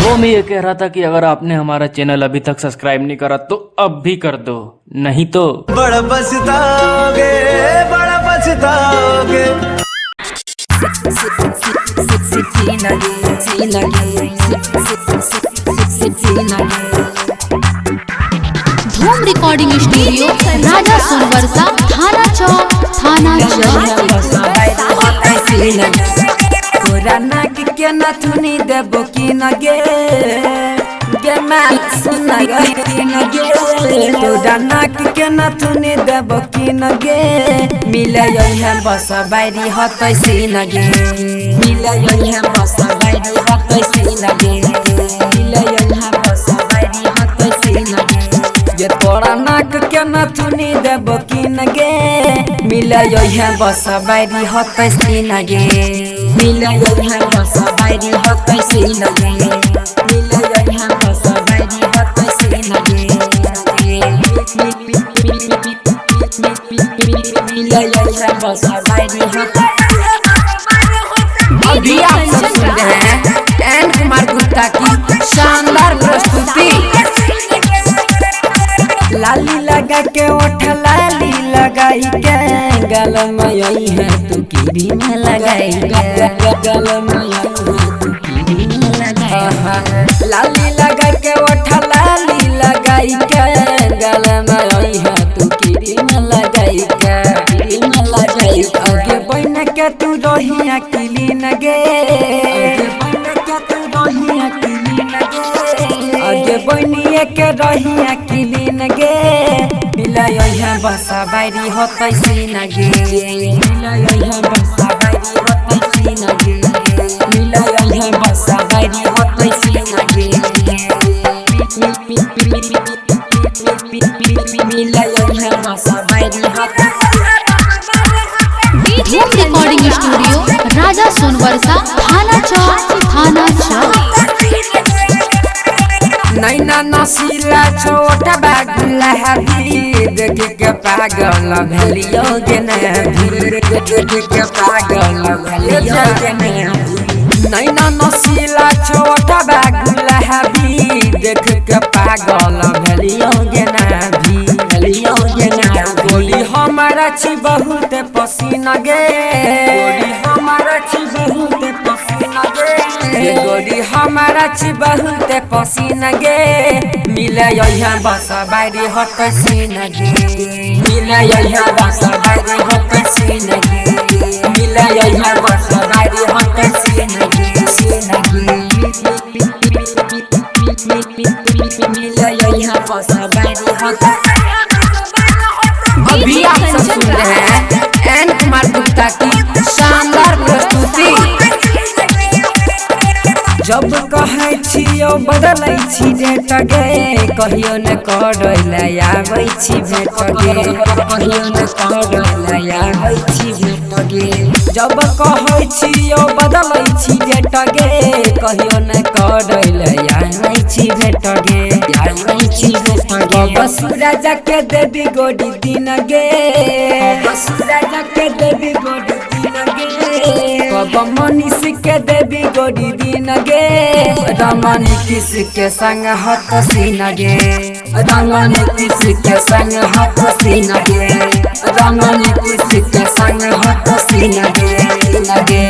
वो मैं ये कह रहा था कि अगर आपने हमारा चैनल अभी तक सब्सक्राइब नहीं करा तो अब भी कर दो, नहीं तो बड़ा पछताओगे, बड़ा पछताओगे। धूम रिकॉर्डिंग स्टूडियो राजा सुरवरसा थाना चौक तोरा नाक के नथुनी देबो की नगे गे मैं सुन गे नगे तोरा नाक के नथुनी देबो की नगे मिले है बस बारी हतै सी नगे मिले है बस बारी हतै सी नगे मिले है बस बारी हतै सी नगे ये तोरा नाक के नथुनी देबो की नगे मिले है बस बारी हतै सी नगे मिले है बस बारी हतै सी नगे मिले है बस बारी हतै सी नगे मिले है बस बारी हतै। अभी आप सब सुन रहे हैं एन कुमार गुप्ता की शानदार प्रस्तुति। लाली लगा के ओठ लाली लगाई के गल में यही है तू कीरी में लगाई के गल में यही है तू कीरी में लगाई लाली लगा के ओठ लाली लगाई के गल में यही है तू कीरी में लगाई के कीरी में लगाई आगे बन के तू रही अकेली नगे आगे बनिए के रही अकेली नगे मिले है बसा बारी हतै सी नगे मिले है बसा बारी हतै सी नगे मिले है बसा बारी हतै सी नगे मिले है बसा बारी हतै। धूम रिकॉर्डिंग स्टूडियो राजा सुरवरसा थाना चौक नैना नसीला छोटा बागुला हबी देख के पागल भलियो गे देख के पागल भलियो गे नैना नसीला छोटा बागुला हबी देख के पागल भलियो गे भलियो गे गोली हमारा छी बहुत पसीना गे गोली हमारा छी बहुत पसीना गे गोरी हमारा छी बहुत पसीना गे मिले है बस बारी हतै सी नगे मिले है बस बारी हतै सी नगे मिले है बस बारी हतै सी नगे मिले है बस बारी हतै। अभी आप सब सुन रहे हैं एन कुमार गुप्ता की शानदार प्रस्तुति। जब कहै छियो बदलै छी डेट गे कहियो न करैला आबै छी भेट गे कहियो न करैला आबै छी भेट गे जब कहै छियो बदलै छी डेट गे कहियो न करैला आबै छी भेट गे आबै छी भेट गे बसुरा जाके देवी गोडी दिन गे बसुरा जाके देवी गोडी दिन गे कब मनीष के देवी गोडी दिन गे रमनी किस के संग हत सीन गे रमनी किस के संग हत सीन गे रमनी किस के संग हत सीन गे